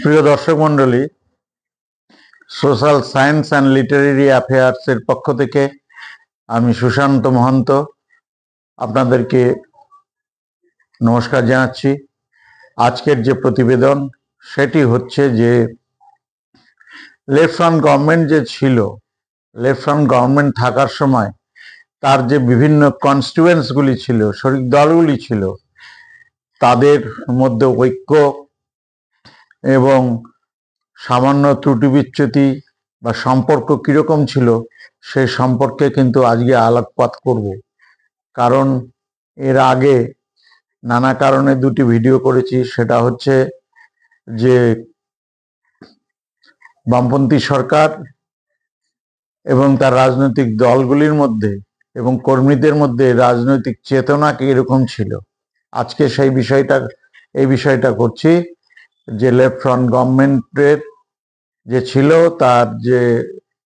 প্রিয় দর্শক মন্ডলী, সোশ্যাল সায়েন্স অ্যান্ড লিটারেরি অ্যাফেয়ার্সের পক্ষ থেকে আমি সুশান্ত মহন্ত আপনাদেরকে নমস্কার জানাচ্ছি। আজকের যে প্রতিবেদন সেটি হচ্ছে যে লেফট ফ্রন্ট গভর্নমেন্ট যে ছিল, লেফট ফ্রন্ট গভর্নমেন্ট থাকার সময় তার যে বিভিন্ন কনস্টিটুয়েন্সগুলি ছিল, শরিক দলগুলি ছিল, তাদের মধ্যে ঐক্য এবং সামান্য ত্রুটি বিচ্যুতি বা সম্পর্ক কিরকম ছিল সেই সম্পর্কে কিন্তু আজকে আলোকপাত করব। কারণ এর আগে নানা কারণে দুটি ভিডিও করেছি। সেটা হচ্ছে যে বামপন্থী সরকার এবং তার রাজনৈতিক দলগুলির মধ্যে এবং কর্মীদের মধ্যে রাজনৈতিক চেতনা কিরকম ছিল। আজকে এই বিষয়টা করছি যে লেফট ফ্রন্ট গভর্নমেন্টের যে ছিল, তার যে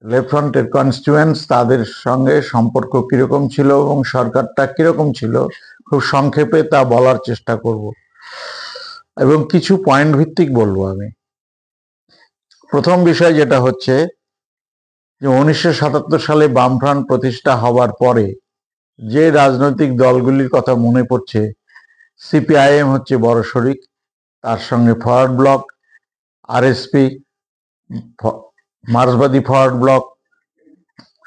লেফট ফ্রন্টের কনস্টিটুয়েন্স, তাদের সঙ্গে সম্পর্ক কিরকম ছিল এবং সরকারটা কিরকম ছিল, খুব সংক্ষেপে তা বলার চেষ্টা করব এবং কিছু পয়েন্ট ভিত্তিক বলবো আমি। প্রথম বিষয় যেটা হচ্ছে যে 1977 সালে বামফ্রন্ট প্রতিষ্ঠা হবার পরে যে রাজনৈতিক দলগুলির কথা মনে পড়ছে, সিপিআইএম হচ্ছে বড় শরিক, তার সঙ্গে ফরওয়ার্ড ব্লক, আরএসপি, মার্ক্সবাদী Forward Bloc,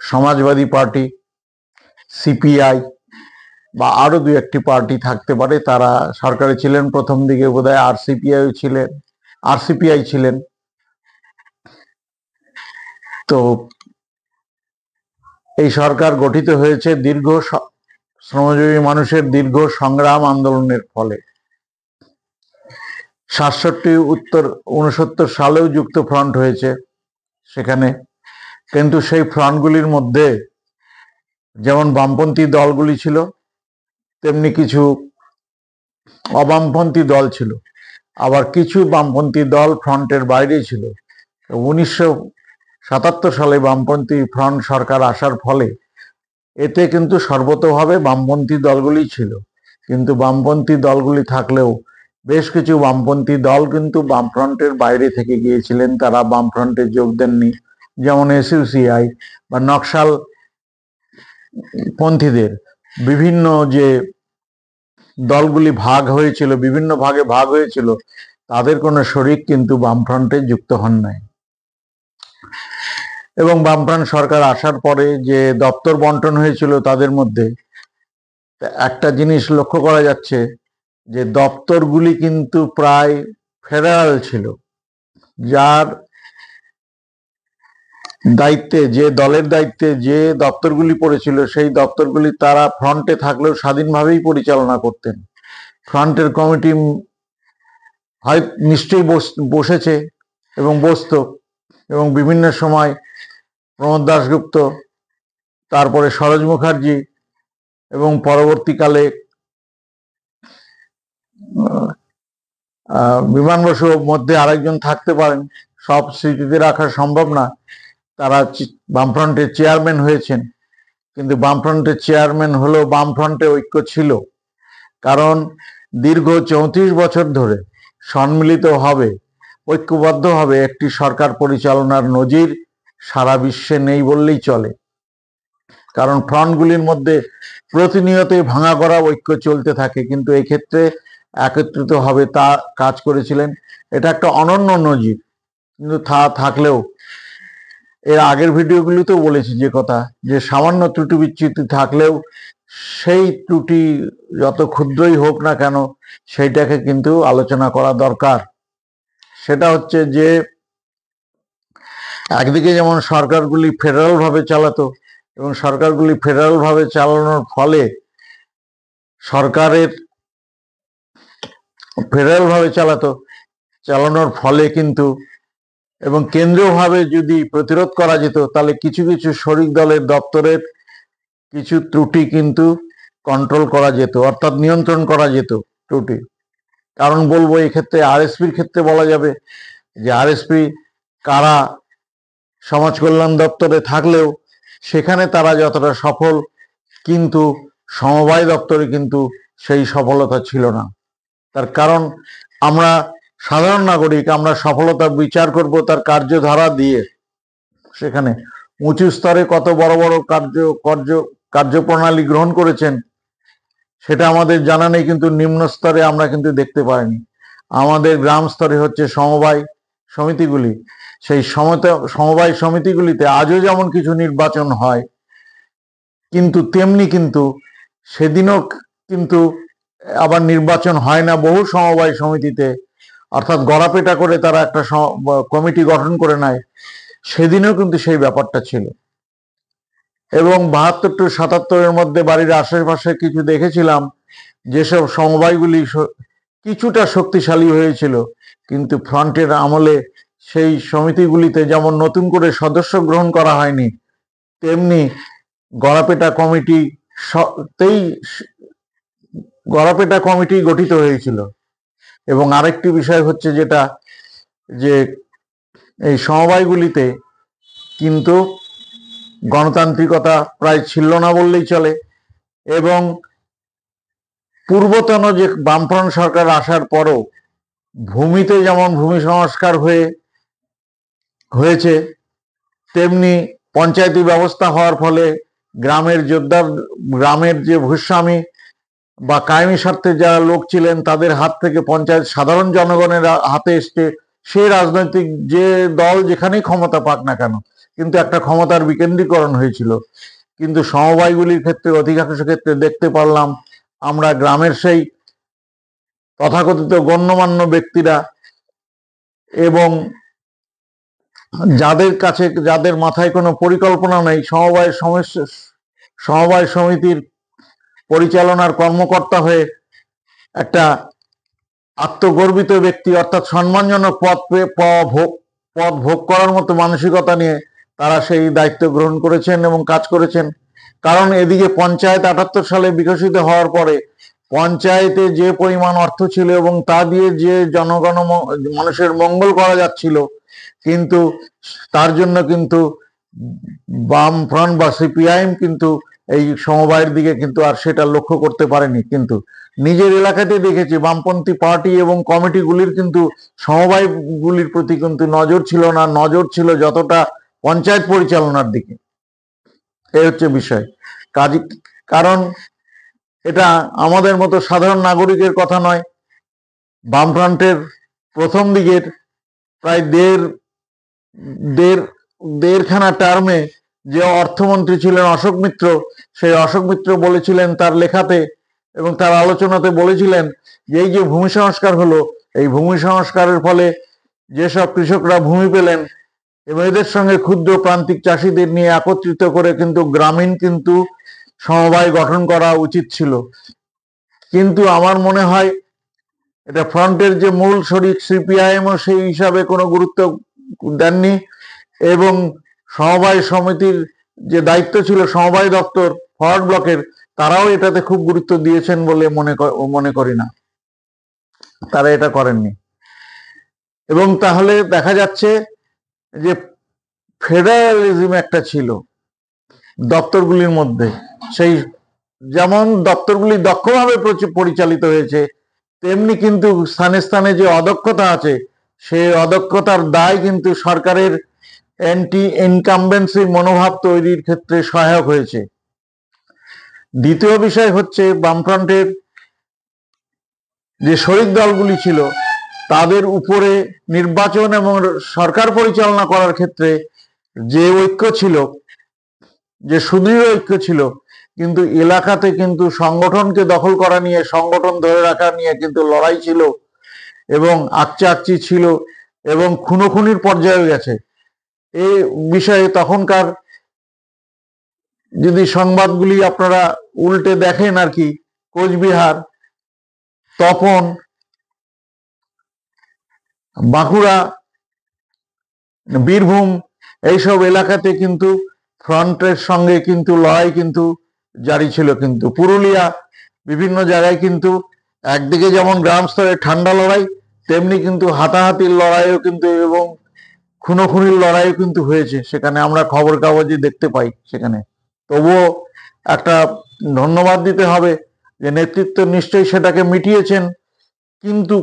Samajwadi party, CPI বা আরো দু একটি পার্টি থাকতে পারে। তারা সরকারে ছিলেন প্রথম দিকে, বোধহয় আরসিপিআই ছিলেন। তো এই সরকার গঠিত হয়েছে দীর্ঘ শ্রমজীবী মানুষের দীর্ঘ সংগ্রাম আন্দোলনের ফলে। 67 সালেও যুক্ত ফ্রন্ট হয়েছে সেখানে, কিন্তু সেই ফ্রন্টগুলির মধ্যে যেমন বামপন্থী দলগুলি ছিল, তেমনি কিছু অবামপন্থী দল ছিল, আবার কিছু বামপন্থী দল ফ্রন্টের বাইরে ছিল। 1977 সালে বামপন্থী ফ্রন্ট সরকার আসার ফলে এতে কিন্তু সর্বতোভাবে বামপন্থী দলগুলি ছিল, কিন্তু বামপন্থী দলগুলি থাকলেও বেশ কিছু বামপন্থী দল কিন্তু বামফ্রন্টের বাইরে থেকে গিয়েছিলেন, তারা বামফ্রন্টে যোগ দেননি। যেমন এসইউসিআই বা নকশাল পন্থীদের বিভিন্ন যে দলগুলি বিভিন্ন ভাগে ভাগ হয়েছিল, তাদের কোনো শরিক কিন্তু বামফ্রন্টে যুক্ত হন নাই। এবং বামফ্রন্ট সরকার আসার পরে যে দপ্তর বন্টন হয়েছিল তাদের মধ্যে একটা জিনিস লক্ষ্য করা যাচ্ছে যে দপ্তরগুলি কিন্তু প্রায় ফেডারাল ছিল। যার দায়িত্বে, যে দলের দায়িত্বে যে দপ্তরগুলি পড়েছিল, সেই দপ্তরগুলি তারা ফ্রন্টে থাকলেও স্বাধীনভাবেই পরিচালনা করতেন। ফ্রন্টের কমিটি হয় নিশ্চয়ই বসেছে এবং বসতো, এবং বিভিন্ন সময় প্রমোদ দাশগুপ্ত, তারপরে সরোজ মুখার্জি এবং পরবর্তীকালে বিমান বসু মধ্যে আরেকজন থাকতে পারেন, সব স্মৃতিতে রাখা সম্ভব না। তারা বামফ্রন্টের চেয়ারম্যান হয়েছেন, কিন্তু বামফ্রন্টের চেয়ারম্যান হলেও বামফ্রন্টে ঐক্য ছিল, কারণ দীর্ঘ 34 বছর ধরে সম্মিলিতভাবে ঐক্যবদ্ধভাবে একটি সরকার পরিচালনার নজির সারা বিশ্বে নেই বললেই চলে। কারণ ফ্রন্টগুলির মধ্যে প্রতিনিয়তই ভাঙা করা ঐক্য চলতে থাকে, কিন্তু এই ক্ষেত্রে একত্রিতভাবে তা কাজ করেছিলেন। এটা একটা অনন্য নজির। কিন্তু থাকলেও এর আগের ভিডিওগুলিতেও বলেছি যে কথা, যে সামান্য ত্রুটি বিচ্যুতি থাকলেও সেই ত্রুটি যত ক্ষুদ্রই হোক না কেন, সেইটাকে কিন্তু আলোচনা করা দরকার। সেটা হচ্ছে যে একদিকে যেমন সরকারগুলি ফেডারাল ভাবে চালাতো, এবং সরকারগুলি ফেডারাল ভাবে চালানোর ফলে চালানোর ফলে কিন্তু এবং কেন্দ্রীয়ভাবে যদি প্রতিরোধ করা যেত, তাহলে কিছু কিছু শরিক দলের দপ্তরের কিছু ত্রুটি কিন্তু কন্ট্রোল করা যেত, অর্থাৎ নিয়ন্ত্রণ করা যেত ত্রুটি। কারণ বলবো, এই ক্ষেত্রে আরএসপির ক্ষেত্রে বলা যাবে যে আরএসপি কারা সমাজ কল্যাণ দপ্তরে থাকলেও সেখানে তারা যতটা সফল, কিন্তু সমবায় দপ্তরে কিন্তু সেই সফলতা ছিল না। তার কারণ আমরা সাধারণ নাগরিক আমরা সফলতা বিচার করব তার কার্যধারা দিয়ে। সেখানে উঁচু স্তরে কত বড় বড় কার্যপ্রণালী গ্রহণ করেছেন সেটা আমাদের জানা নেই, কিন্তু নিম্ন স্তরে আমরা কিন্তু দেখতে পাইনি। আমাদের গ্রাম স্তরে হচ্ছে সমবায় সমিতিগুলি, সেই সমবায় সমিতিগুলিতে আজও যেমন কিছু নির্বাচন হয়, কিন্তু তেমনি কিন্তু সেদিনও কিন্তু আবার নির্বাচন হয় না বহু সমবায় সমিতিতে, অর্থাৎ গড়াপেটা করে তারা একটা কমিটি গঠন করে নেয়। সেদিনও কিন্তু সেই ব্যাপারটা ছিল। এবং 72 to 77-এর মধ্যে বাড়ির আশেপাশে কিছু দেখেছিলাম যেসব সমবায়গুলি কিছুটা শক্তিশালী হয়েছিল, কিন্তু ফ্রন্টের আমলে সেই সমিতিগুলিতে যেমন নতুন করে সদস্য গ্রহণ করা হয়নি, তেমনি গড়াপেটা কমিটি গঠিত হয়েছিল। এবং আরেকটি বিষয় হচ্ছে যেটা, যে এই সমবায়গুলিতে কিন্তু গণতান্ত্রিকতা প্রায় ছিল না বললেই চলে। এবং পূর্বতন যে বামফ্রন্ট সরকার আসার পরও ভূমিতে যেমন ভূমি সংস্কার হয়েছে, তেমনি পঞ্চায়েতি ব্যবস্থা হওয়ার ফলে গ্রামের যে ভূস্বামী বা কায়েমি স্বার্থে যারা লোক ছিলেন তাদের হাত থেকে পঞ্চায়েত সাধারণ জনগণের হাতে এসছে। সেই রাজনৈতিক যে দল যেখানেই ক্ষমতা পাক না কেন, কিন্তু একটা ক্ষমতার বিকেন্দ্রীকরণ হয়েছিল। কিন্তু সমবায়গুলির ক্ষেত্রে অধিকাংশ ক্ষেত্রে দেখতে পারলাম আমরা গ্রামের সেই তথাকথিত গণ্যমান্য ব্যক্তিরা এবং যাদের মাথায় কোনো পরিকল্পনা নেই, সমবায় সমিতির পরিচালনার কর্মকর্তা হয়ে একটা আত্মগর্বিত ব্যক্তি, অর্থাৎ সম্মানজনক পদ ভোগ করার মতো মানসিকতা নিয়ে তারা সেই দায়িত্ব গ্রহণ করেছেন এবং কাজ করেছেন। কারণ এদিকে পঞ্চায়েত 78 সালে বিকশিত হওয়ার পরে পঞ্চায়েতে যে পরিমাণ অর্থ ছিল এবং তা দিয়ে যে মানুষের মঙ্গল করা যাচ্ছিল, কিন্তু তার জন্য কিন্তু বামফ্রন্ট বা সিপিআইএম কিন্তু এই সমবায়ের দিকে কিন্তু আর সেটা লক্ষ্য করতে পারেনি। কিন্তু নিজের এলাকাতে দেখেছি বামপন্থী পার্টি এবং কমিটিগুলির কিন্তু সমবায়গুলির প্রতি কিন্তু নজর ছিল না, নজর ছিল যতটা পঞ্চায়েত পরিচালনার দিকে। এই হচ্ছে বিষয়। কারণ এটা আমাদের মতো সাধারণ নাগরিকের কথা নয়। বামফ্রন্টের প্রথম দিকের প্রায় দেড়খানা টার্মে যে অর্থমন্ত্রী ছিলেন অশোক মিত্র, সেই অশোক মিত্র বলেছিলেন তার লেখাতে এবং তার আলোচনাতে বলেছিলেন যে এই যে ভূমি সংস্কার হলো, এই ভূমি সংস্কারের ফলে যেসব কৃষকরা ভূমি পেলেন এবং এদের সঙ্গে ক্ষুদ্র প্রান্তিক চাষিদের নিয়ে একত্রিত করে কিন্তু গ্রামীণ কিন্তু সমবায় গঠন করা উচিত ছিল। কিন্তু আমার মনে হয় এটা ফ্রন্টের যে মূল শরিক সিপিআইএমও সেই হিসাবে কোনো গুরুত্ব দেননি। এবং সমবায় সমিতির যে দায়িত্ব ছিল সমবায় দপ্তর ফরওয়ার্ড ব্লকের, তারাও এটাতে খুব গুরুত্ব দিয়েছেন বলে মনে করি না, তারা এটা করেননি। এবং তাহলে দেখা যাচ্ছে যে ফেডারালিজম একটা ছিল দপ্তরগুলির মধ্যে, সেই যেমন দপ্তরগুলি দক্ষভাবে পরিচালিত হয়েছে, তেমনি কিন্তু স্থানে স্থানে যে অদক্ষতা আছে সেই অদক্ষতার দায় কিন্তু সরকারের অ্যান্টি ইনকামবেন্সি মনোভাব তৈরির ক্ষেত্রে সহায়ক হয়েছে। দ্বিতীয় বিষয় হচ্ছে বামফ্রন্টের যে শরিক দলগুলি ছিল তাদের উপরে নির্বাচন এবং সরকার পরিচালনা করার ক্ষেত্রে যে ঐক্য ছিল, যে সুদৃঢ় ঐক্য ছিল, কিন্তু এলাকাতে কিন্তু সংগঠনকে দখল করা নিয়ে, সংগঠন ধরে রাখা নিয়ে কিন্তু লড়াই ছিল এবং আকচি ছিল এবং খুনোখুনির পর্যায়ে গেছে। এই বিষয়ে তখনকার যদি সংবাদগুলি আপনারা উল্টে দেখেন আর কি, কোচবিহার, তপন, বাঁকুড়া, বীরভূম এইসব এলাকাতে কিন্তু ফ্রন্টের সঙ্গে কিন্তু লড়াই কিন্তু জারি ছিল। কিন্তু পুরুলিয়া বিভিন্ন জায়গায় কিন্তু একদিকে যেমন গ্রাম স্তরে ঠান্ডা লড়াই, তেমনি কিন্তু হাতাহাতির লড়াইও কিন্তু এবং খুনোখুনির লড়াইও কিন্তু হয়েছে, সেখানে আমরা খবর কাগজে দেখতে পাই। সেখানে তবুও একটা ধন্যবাদ দিতে হবে যে নেতৃত্ব নিশ্চয়ই সেটাকে মিটিয়েছেন, কিন্তু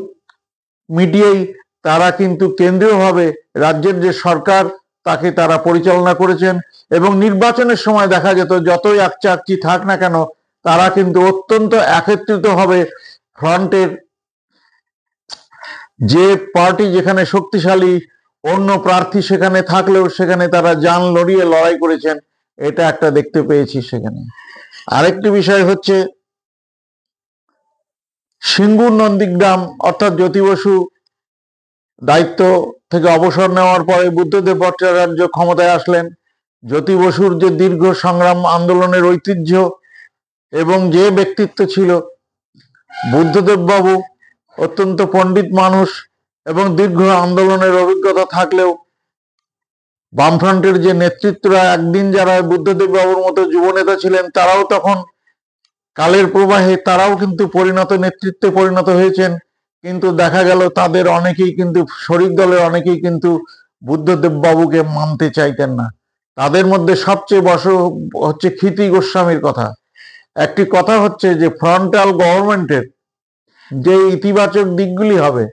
মিটিয়েই তারা কিন্তু কেন্দ্রীয়ভাবে রাজ্যের যে সরকার তাকে তারা পরিচালনা করেছেন, এবং নির্বাচনের সময় দেখা যেত যতই আকচি থাক না কেন তারা কিন্তু অত্যন্ত একত্রিতভাবে ফ্রন্টের যে পার্টি যেখানে শক্তিশালী, অন্য প্রার্থী সেখানে থাকলেও সেখানে তারা জান লড়িয়ে লড়াই করেছেন, এটা একটা দেখতে পেয়েছি সেখানে। আরেকটি বিষয় হচ্ছে সিঙ্গুর নন্দীগ্রাম, অর্থাৎ জ্যোতি বসু দায়িত্ব থেকে অবসর নেওয়ার পরে বুদ্ধদেব ভট্টাচার্য ক্ষমতায় আসলেন। জ্যোতি বসুর যে দীর্ঘ সংগ্রাম আন্দোলনের ঐতিহ্য এবং যে ব্যক্তিত্ব ছিল, বুদ্ধদেব বাবু অত্যন্ত পণ্ডিত মানুষ এবং দীর্ঘ আন্দোলনের অভিজ্ঞতা থাকলেও বামফ্রন্টের যে নেতৃত্বরা একদিন যারা বুদ্ধদেব বাবুর মতো যুবনেতা ছিলেন, তারাও তখন কালের প্রবাহে তারাও কিন্তু নেতৃত্বে পরিণত হয়েছেন, কিন্তু দেখা গেল তাদের অনেকেই কিন্তু শরিক দলের অনেকেই কিন্তু বুদ্ধদেব বাবুকে মানতে চাইতেন না। তাদের মধ্যে সবচেয়ে হচ্ছে ক্ষিতি গোস্বামীর কথা। একটি কথা হচ্ছে যে ফ্রন্টাল গভর্নমেন্টের যে ইতিবাচক দিকগুলি হবে,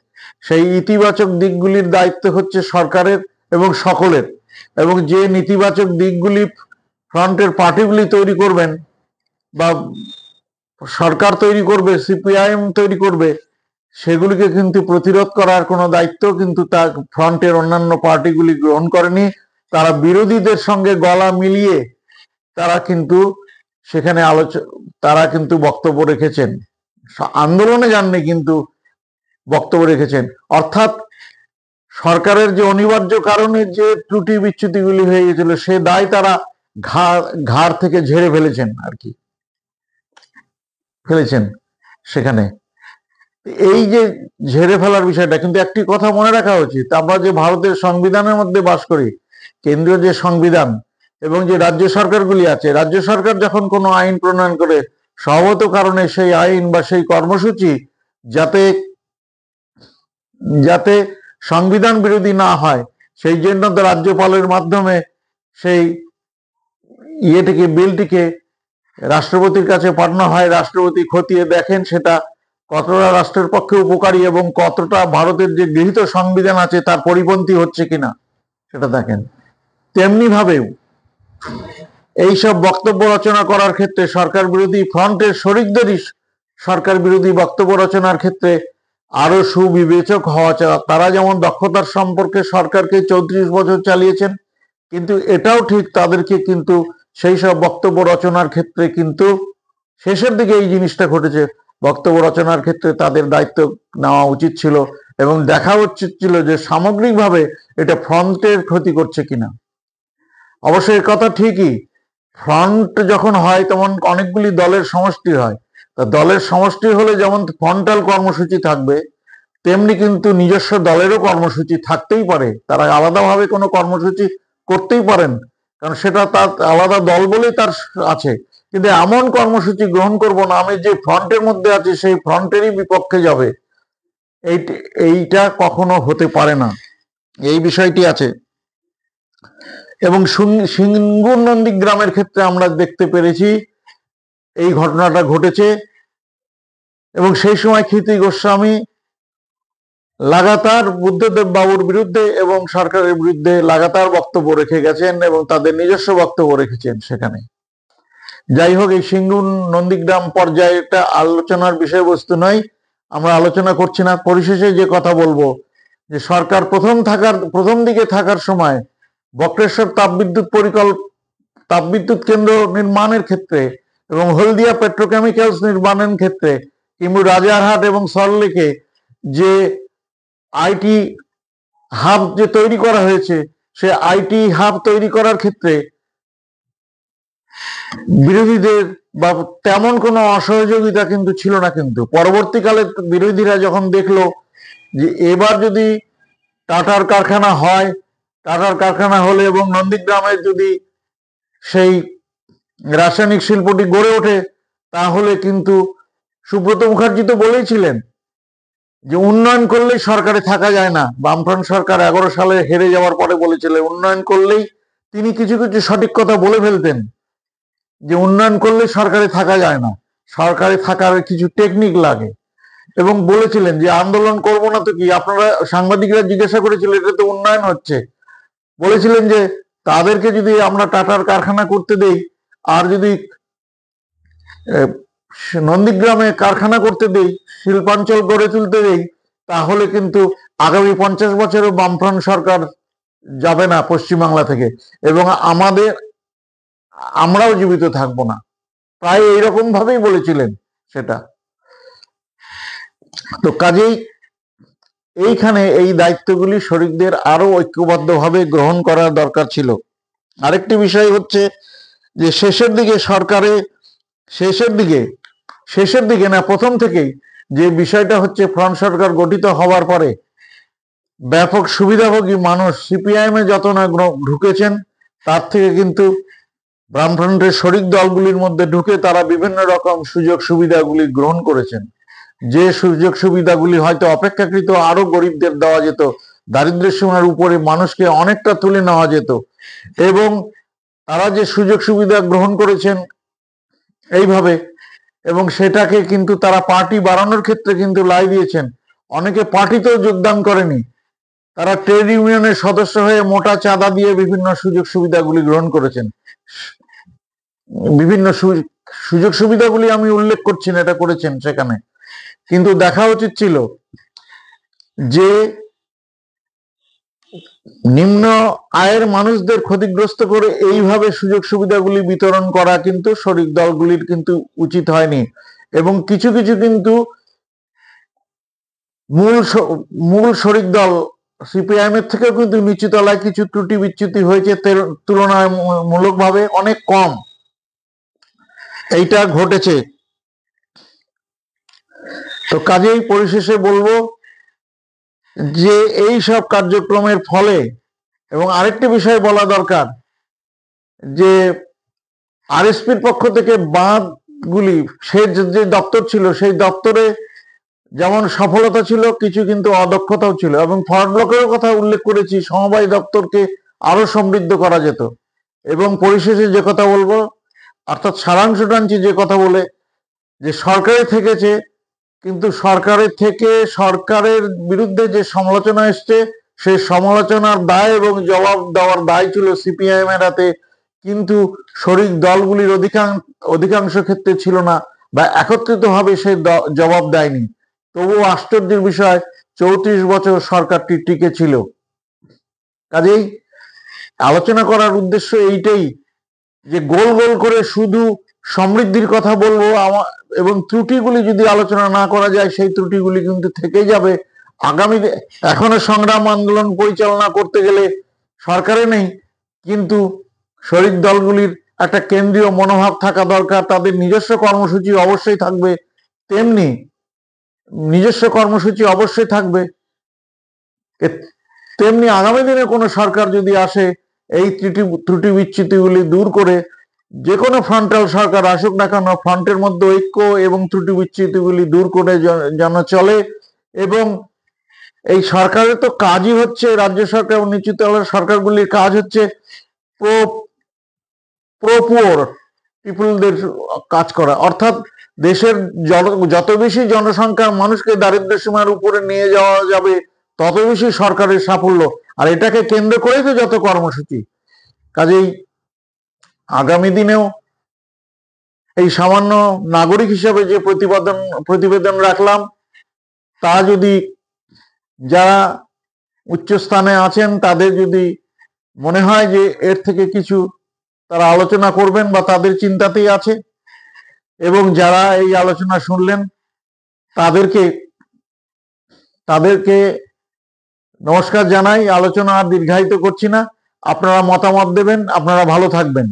সেই ইতিবাচক দিকগুলির দায়িত্ব হচ্ছে সরকারের এবং সকলের, এবং যে নেতিবাচক দিকগুলি ফ্রন্টের পার্টিগুলি তৈরি করবেন বা সরকার তৈরি করবে, সিপিআইএম তৈরি করবে, সেগুলিকে কিন্তু প্রতিরোধ করার কোনো দায়িত্ব কিন্তু তার ফ্রন্টের অন্যান্য পার্টিগুলি গ্রহণ করেনি। তারা বিরোধীদের সঙ্গে গলা মিলিয়ে তারা কিন্তু সেখানে তারা কিন্তু বক্তব্য রেখেছেন, আন্দোলনে যাননি কিন্তু বক্তব্য রেখেছেন। অর্থাৎ সরকারের যে অনিবার্য কারণে যে ত্রুটি বিচ্যুতিগুলি হয়ে গেছিল, সে দায় তারা ঘাড় থেকে ঝেড়ে ফেলেছেন আর কি, সেখানে। এই যে ঝেড়ে ফেলার বিষয়টা, কিন্তু একটি কথা মনে রাখা উচিত, আমরা যে ভারতের সংবিধানের মধ্যে বাস করি, কেন্দ্রীয় যে সংবিধান এবং যে রাজ্য সরকারগুলি আছে, রাজ্য সরকার যখন কোনো আইন প্রণয়ন করে, স্বভাবত কারণে সেই আইন বা সেই কর্মসূচি যাতে সংবিধান বিরোধী না হয়, সেই জন্য তো রাজ্যপালের মাধ্যমে সেই বিলটিকে রাষ্ট্রপতির কাছে পাঠানো হয়। রাষ্ট্রপতি খতিয়ে দেখেন সেটা কতটা রাষ্ট্রের পক্ষে উপকারী এবং কতটা ভারতের যে গৃহীত সংবিধান আছে তার পরিপন্থী হচ্ছে কিনা সেটা দেখেন। তেমনি ভাবেও এইসব বক্তব্য রচনা করার ক্ষেত্রে সরকার বিরোধী ফ্রন্টের শরিকদেরই সরকার বিরোধী বক্তব্য রচনার ক্ষেত্রে আরো সুবিবেচক হওয়া চাই। তারা যেমন দক্ষতার সম্পর্কে সরকারকে 34 বছর চালিয়েছেন, কিন্তু এটাও ঠিক তাদেরকে কিন্তু সেই সব বক্তব্য রচনার ক্ষেত্রে কিন্তু শেষের দিকে এই জিনিসটা ঘটেছে, বক্তব্য রচনার ক্ষেত্রে তাদের দায়িত্ব নেওয়া উচিত ছিল এবং দেখা উচিত ছিল যে সামগ্রিকভাবে এটা ফ্রন্টের ক্ষতি করছে কিনা। অবশ্যই কথা ঠিকই, ফ্রন্ট যখন হয় তখন অনেকগুলি দলের সমষ্টি হয়। তা দলের সমষ্টি হলে যেমন ফ্রন্টাল কর্মসূচি থাকবে, তেমনি কিন্তু নিজস্ব দলেরও কর্মসূচি থাকতেই পারে। তারা আলাদাভাবে কোনো কর্মসূচি করতেই পারেন, কারণ সেটা তার আলাদা দল বলেই তার আছে। কিন্তু এমন কর্মসূচি গ্রহণ করব না আমি যে ফ্রন্টের মধ্যে আছে সেই ফ্রন্টেরই বিপক্ষে যাবে, এইটা কখনো হতে পারে না, এই বিষয়টি আছে। এবং সিঙ্গুর নন্দীগ্রামের ক্ষেত্রে আমরা দেখতে পেরেছি এই ঘটনাটা ঘটেছে, এবং সেই সময় ক্ষিতি গোস্বামী লাগাতার বুদ্ধদেব বাবুর বিরুদ্ধে এবং সরকারের বিরুদ্ধে লাগাতার বক্তব্য রেখে গেছেন এবং তাদের নিজস্ব বক্তব্য রেখেছেন সেখানে। যাই হোক, এই সিঙ্গুর নন্দীগ্রাম পর্যায়ে এটা আলোচনার বিষয়বস্তু নয়, আমরা আলোচনা করছি না। পরিশেষে যে কথা বলবো যে সরকার প্রথম দিকে থাকার সময় বক্রেশ্বর তাপবিদ্যুৎ কেন্দ্র নির্মাণের ক্ষেত্রে এবং হলদিয়া পেট্রোকেমিক্যালস নির্মাণের ক্ষেত্রে কিংবা রাজারহাট এবং সল্টলেকে যে আইটি হাব যে তৈরি করা হয়েছে, সে আইটি হাব তৈরি করার ক্ষেত্রে বিরোধীদের বা তেমন কোনো অসহযোগিতা কিন্তু ছিল না। কিন্তু পরবর্তীকালে বিরোধীরা যখন দেখলো যে এবার যদি টাটার কারখানা হয়, টাটার কারখানা হলে এবং নন্দীগ্রামে যদি সেই রাসায়নিক শিল্পটি গড়ে ওঠে, তাহলে কিন্তু সুব্রত মুখার্জি তো বলেইছিলেন যে উন্নয়ন করলেই সরকারে থাকা যায় না। বামফ্রন্ট সরকার 11 সালে হেরে যাওয়ার পরে বলেছিলেন উন্নয়ন করলেই, তিনি কিছু কিছু সঠিক কথা বলে ফেলতেন যে উন্নয়ন করলে সরকারে থাকা যায় না, সরকারে থাকার কিছু টেকনিক লাগে। এবং বলেছিলেন যে আন্দোলন করব না তো কি, আপনারা সাংবাদিকরা জিজ্ঞাসা করেছিলেন এটা তো উন্নয়ন হচ্ছে, বলেছিলেন যে তাদেরকে যদি আমরা টাটার কারখানা করতে দেই আর যদি নন্দীগ্রামে কারখানা করতে দেই, শিল্পাঞ্চল গড়ে তুলতে দেই, তাহলে কিন্তু আগামী 50 বছরেও বামফ্রন্ট সরকার যাবে না পশ্চিমবাংলা থেকে, এবং আমরাও জীবিত থাকবো না। প্রায় এইরকম ভাবেই বলেছিলেন সেটা। তো কাজেই এইখানে এই দায়িত্বগুলি শরিকদের আরো ঐক্যবদ্ধভাবে গ্রহণ করার দরকার ছিল। আরেকটি বিষয় হচ্ছে যে শেষের দিকে না, প্রথম থেকেই যে বিষয়টা হচ্ছে ফ্রন্ট সরকার গঠিত হওয়ার পরে ব্যাপক সুবিধাভোগী মানুষ সিপিআইএম এ যত না ঢুকেছেন, তার থেকে কিন্তু বামফ্রন্টের শরিক দলগুলির মধ্যে ঢুকে তারা বিভিন্ন রকম সুযোগ সুবিধাগুলি গ্রহণ করেছেন। যে সুযোগ সুবিধাগুলি হয়তো অপেক্ষাকৃত আরো গরিবদের দেওয়া যেত, দারিদ্র্য সীমার উপরে মানুষকে অনেকটা তুলে নেওয়া যেত, এবং তারা যে সুযোগ সুবিধা গ্রহণ করেছেন এইভাবে, এবং সেটাকে কিন্তু তারা পার্টি বাড়ানোর ক্ষেত্রে কিন্তু লাই দিয়েছেন। অনেকে পার্টিতেও যোগদান করেনি, তারা ট্রেড ইউনিয়নের সদস্য হয়ে মোটা চাঁদা দিয়ে বিভিন্ন সুযোগ সুবিধাগুলি গ্রহণ করেছেন। বিভিন্ন সুযোগ সুবিধাগুলি আমি উল্লেখ করছি না, এটা করেছেন সেখানে, কিন্তু দেখা উচিত ছিল যে নিম্ন আয়ের মানুষদের ক্ষতিগ্রস্ত করে এইভাবে সুযোগ সুবিধাগুলি বিতরণ করা কিন্তু শরিক দলগুলির কিন্তু উচিত হয়নি। এবং কিছু কিছু কিন্তু মূল শরিক দল সিপিআইএম এর থেকেও কিন্তু নিচু তলায় কিছু ত্রুটি বিচ্যুতি হয়েছে, তুলনামূলকভাবে অনেক কম এইটা ঘটেছে। তো কাজেই পরিশেষে বলবো যে এই সব কার্যক্রমের ফলে, এবং আরেকটি বিষয় বলা দরকার যে আরএসপির পক্ষ থেকে বাঁধগুলি, সে যে দপ্তর ছিল সেই দপ্তরে যেমন সফলতা ছিল, কিছু কিন্তু অদক্ষতাও ছিল, এবং ফরওয়ার্ড ব্লকের কথা উল্লেখ করেছি, সমবায় দপ্তরকে আরো সমৃদ্ধ করা যেত। এবং পরিশেষে যে কথা বলবো, অর্থাৎ সারাংশ টানছি যে কথা বলে, যে সরকারে থেকেছে, কিন্তু সরকারের বিরুদ্ধে যে সমালোচনা এসছে, সেই সমালোচনার দায় এবং জবাব দেওয়ার দায় ছিল সিপিআইএম এর হাতে, কিন্তু শরিক দলগুলির অধিকাংশ ক্ষেত্রে ছিল না, বা একত্রিতভাবে সেই জবাব দেয়নি। তবুও আশ্চর্যের বিষয় 34 বছর সরকারটি টিকে ছিল। কাজেই আলোচনা করার উদ্দেশ্য এইটাই যে গোল গোল করে শুধু সমৃদ্ধির কথা বলবো, এবং ত্রুটিগুলি যদি আলোচনা না করা যায়, সেই ত্রুটিগুলি কিন্তু থেকেই যাবে। আগামী এখনো সংগ্রাম আন্দোলন পরিচালনা করতে গেলে সরকারে নেই, কিন্তু শরিক দলগুলির একটা কেন্দ্রীয় মনোভাব থাকা দরকার। তাদের নিজস্ব কর্মসূচি অবশ্যই থাকবে, তেমনি আগামী দিনে কোনো সরকার যদি আসে, এই ত্রুটি বিচ্যুতিগুলি দূর করে যে কোনো ফ্রন্টাল সরকার আসুক না কেন, ফ্রন্টের মধ্যে ঐক্য এবং ত্রুটি বিচ্যুতিগুলি দূর করে যেন চলে। এবং এই সরকারের তো কাজই হচ্ছে, রাজ্য সরকার এবং নিচু তলার সরকারগুলির কাজ হচ্ছে পুয়ার পিপুলদের কাজ করা, অর্থাৎ দেশের যত বেশি জনসংখ্যার মানুষকে দারিদ্র সীমার উপরে নিয়ে যাওয়া যাবে, তত বেশি সরকারের সাফল্য। আর এটাকে কেন্দ্র করেই তো যত কর্মসূচি। কাজেই আগামী দিনেও এই সামান্য নাগরিক হিসেবে যে প্রতিবেদন রাখলাম, তা যদি যারা উচ্চ স্থানে আছেন তাদের যদি মনে হয় যে এর থেকে কিছু তারা আলোচনা করবেন বা তাদের চিন্তাতেই আছে, এবং যারা এই আলোচনা শুনলেন তাদেরকে নমস্কার জানাই। আলোচনা আর দীর্ঘায়িত করছি না, আপনারা মতামত দেবেন, আপনারা ভালো থাকবেন।